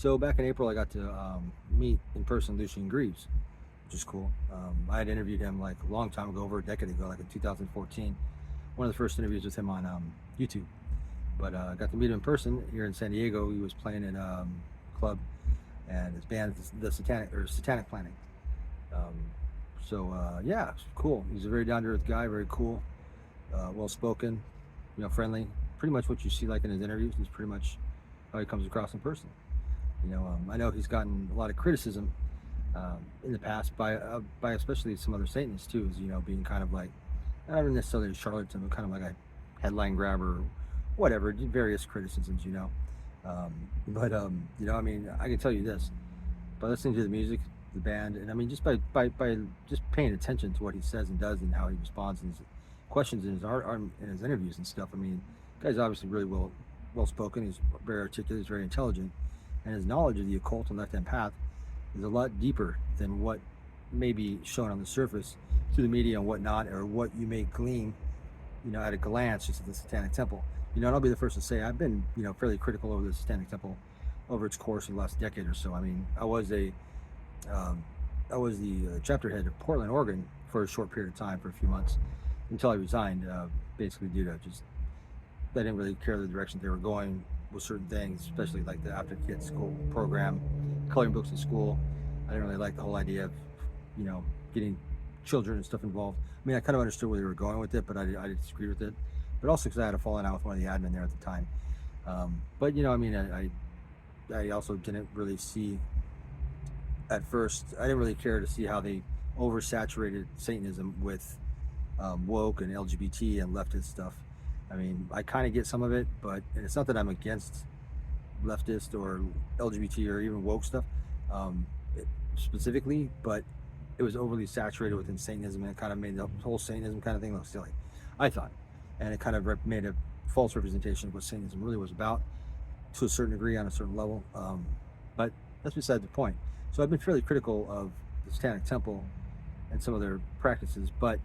So back in April, I got to meet in person Lucien Greaves, which is cool. I had interviewed him like a long time ago, over a decade ago, like in 2014. One of the first interviews with him on YouTube. But I got to meet him in person here in San Diego. He was playing in a club, and his band is the Satanic Planet. Um, yeah, it's cool. He's a very down to earth guy, very cool, well spoken, friendly. Pretty much what you see like in his interviews is pretty much how he comes across in person. I know he's gotten a lot of criticism in the past by especially some other Satanists too, as being kind of like not necessarily a charlatan, but kind of like a headline grabber, or whatever, various criticisms. I mean, I can tell you this by listening to the music, the band, and I mean just by just paying attention to what he says and does and how he responds and his questions in his art in his interviews and stuff. I mean, the guy's obviously really well spoken. He's very articulate. He's very intelligent, and his knowledge of the occult and left-hand path is a lot deeper than what may be shown on the surface through the media and whatnot, or what you may glean, at a glance just at the Satanic Temple. And I'll be the first to say I've been, fairly critical over the Satanic Temple over its course in the last decade or so. I mean, I was the chapter head of Portland, Oregon, for a short period of time, for a few months, until I resigned, basically due to just I didn't really care the direction they were going with certain things, especially like the after kids school program, coloring books in school. I didn't really like the whole idea of, getting children and stuff involved. I mean, I kind of understood where they were going with it, but I disagreed with it. But also because I had a falling out with one of the admin there at the time. I also didn't really see, at first, I didn't really care to see how they oversaturated Satanism with woke and LGBT and leftist stuff. I mean, I kind of get some of it, and it's not that I'm against leftist or LGBT or even woke stuff specifically, but it was overly saturated within Satanism, and it kind of made the whole Satanism kind of thing look silly, I thought. And it kind of made a false representation of what Satanism really was about, to a certain degree, on a certain level. But that's beside the point. So I've been fairly critical of the Satanic Temple and some of their practices, but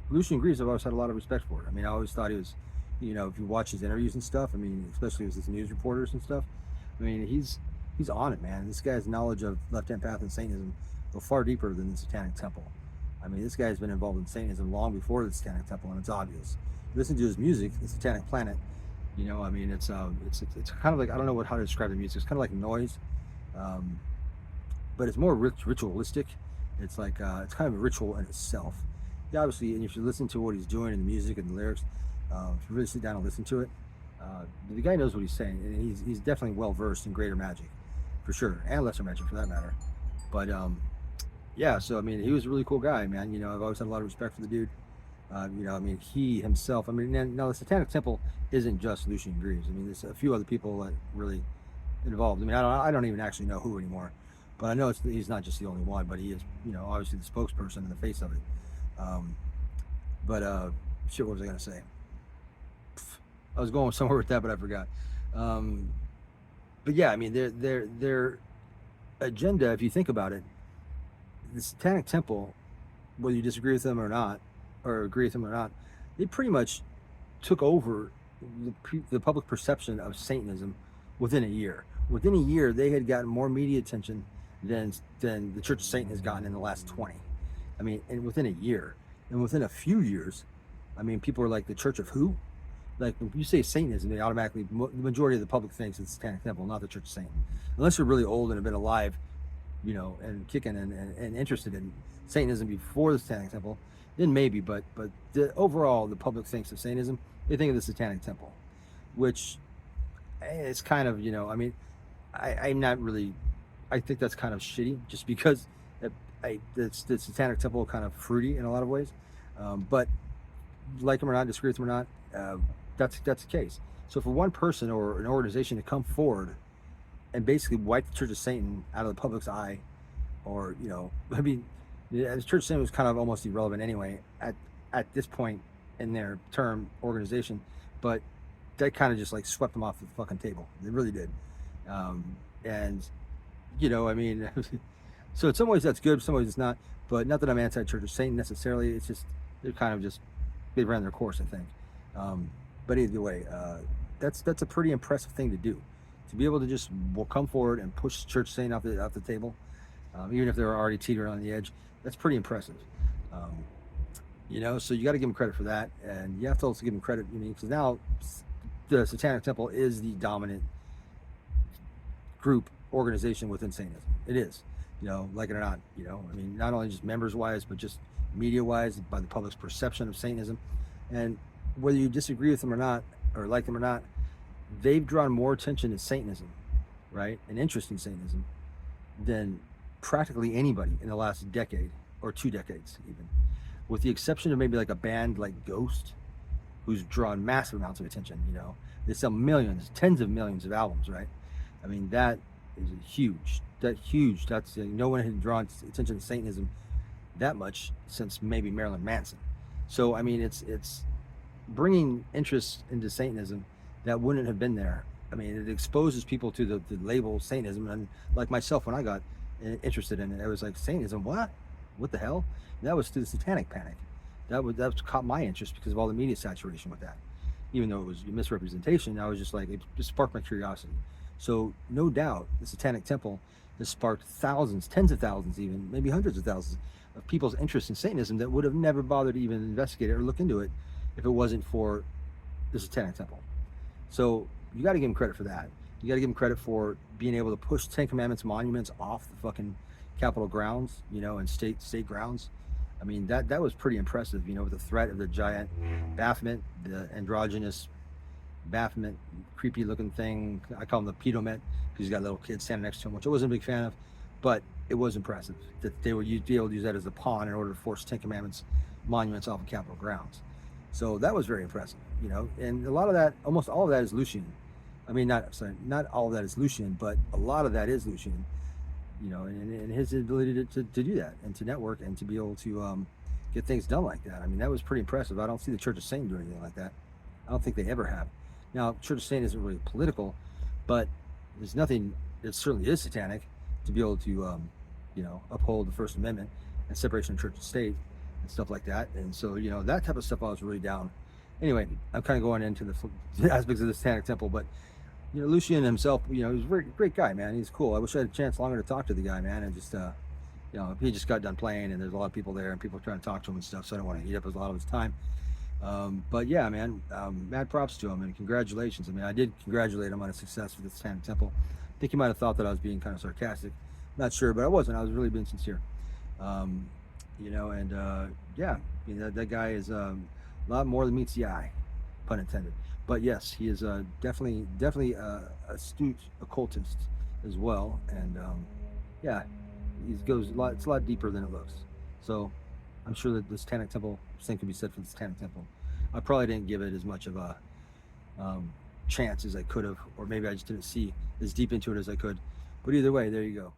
Lucien Greaves, I've always had a lot of respect for it. I mean, I always thought he was, if you watch his interviews and stuff, I mean, especially with his news reporters and stuff, I mean, he's on it, man. This guy's knowledge of left-hand path and Satanism go far deeper than the Satanic Temple. I mean, this guy's been involved in Satanism long before the Satanic Temple, and it's obvious. Listen to his music, the Satanic Planet. I mean, it's kind of like, I don't know how to describe the music. It's kind of like noise, but it's more ritualistic. It's like it's kind of a ritual in itself. Yeah, obviously, and if you listen to what he's doing in the music and the lyrics, if you really sit down and listen to it, the guy knows what he's saying, and he's definitely well versed in greater magic, for sure, and lesser magic for that matter. But yeah, so I mean, he was a really cool guy, man. I've always had a lot of respect for the dude. I mean, he himself. I mean, now the Satanic Temple isn't just Lucien Greaves. I mean, there's a few other people that really involved. I mean, I don't even actually know who anymore, but I know he's not just the only one. But he is, obviously the spokesperson and the face of it. Shit, what was I gonna say? I was going somewhere with that, but I forgot. But yeah, I mean, their agenda, if you think about it, the Satanic Temple, whether you disagree with them or not, or agree with them or not, they pretty much took over the public perception of Satanism within a year. Within a year, they had gotten more media attention than the Church of Satan has gotten in the last 20. I mean, and within a year, and within a few years, I mean, people are like, the Church of who? Like, when you say Satanism, they automatically, the majority of the public thinks it's the Satanic Temple, not the Church of Satan. Unless you're really old and have been alive, and kicking and interested in Satanism before the Satanic Temple, then maybe, but overall, the public thinks of Satanism, they think of the Satanic Temple, which is kind of, I mean, I'm not really, I think that's kind of shitty, just because the Satanic Temple kind of fruity in a lot of ways, but like them or not, disagree with them or not, that's the case. So for one person or an organization to come forward and basically wipe the Church of Satan out of the public's eye, or I mean, the Church of Satan was kind of almost irrelevant anyway at this point in their term organization, but that kind of just like swept them off the fucking table. They really did. And I mean, so in some ways that's good, in some ways it's not. But not that I'm anti-Church of Satan necessarily. It's just they ran their course, I think. But either way, that's a pretty impressive thing to do, to be able to just come forward and push Church of Satan off the table, even if they were already teetering on the edge, that's pretty impressive. You know, so you got to give them credit for that, and you have to also give them credit. I mean, because now the Satanic Temple is the dominant group organization within Satanism. It is, you know, like it or not. You know, I mean, not only just members wise, but just media wise, by the public's perception of Satanism. And whether you disagree with them or not, or like them or not, they've drawn more attention to Satanism, right, and interest in Satanism than practically anybody in the last decade or 2 decades, even, with the exception of maybe like a band like Ghost, who's drawn massive amounts of attention. You know, they sell millions, tens of millions of albums, right? I mean, that is huge. That's no one had drawn attention to Satanism that much since maybe Marilyn Manson. So I mean, it's bringing interest into Satanism that wouldn't have been there. I mean, it exposes people to the label Satanism, and like myself, when I got interested in it, I was like, Satanism, what the hell? And that was through the Satanic Panic. That caught my interest because of all the media saturation with that. Even though it was a misrepresentation, I was just like, it just sparked my curiosity. So no doubt the Satanic Temple has sparked thousands, tens of thousands even, maybe hundreds of thousands of people's interest in Satanism that would have never bothered to even investigate it or look into it if it wasn't for the Satanic Temple. So you got to give them credit for that. You got to give them credit for being able to push Ten Commandments monuments off the fucking Capitol grounds, you know, and state grounds. I mean, that was pretty impressive, you know, with the threat of the giant Baphomet, the androgynous Baphomet, creepy looking thing. I call him the pedomet because he's got little kids standing next to him, which I wasn't a big fan of, but it was impressive that they would be able to use that as a pawn in order to force Ten Commandments monuments off of Capitol grounds. So that was very impressive, you know, and a lot of that, almost all of that is Lucian. I mean, not all of that is Lucian, but a lot of that is Lucian, you know, and his ability to do that and to network and to be able to get things done like that. I mean, that was pretty impressive. I don't see the Church of Satan doing anything like that. I don't think they ever have. Now, Church of Satan isn't really political, but there's nothing, it certainly is satanic to be able to, you know, uphold the First Amendment and separation of church and state and stuff like that. And so, you know, that type of stuff I was really down. Anyway, I'm kind of going into the aspects of the Satanic Temple, but, you know, Lucian himself, you know, he's a great guy, man. He's cool. I wish I had a chance longer to talk to the guy, man, and just, you know, he just got done playing, and there's a lot of people there, and people are trying to talk to him and stuff, so I don't want to eat up a lot of his time. But yeah, man, mad props to him, and congratulations. I mean, I did congratulate him on his success with the Satanic Temple. I think he might have thought that I was being kind of sarcastic. Not sure, but I wasn't. I was really being sincere. You know, and yeah, you know, that guy is a lot more than meets the eye, pun intended. But yes, he is definitely astute occultist as well, and yeah, he goes a lot. It's a lot deeper than it looks. So I'm sure that the Satanic Temple, same can be said for the Satanic Temple. I probably didn't give it as much of a chance as I could have, or maybe I just didn't see as deep into it as I could. But either way, there you go.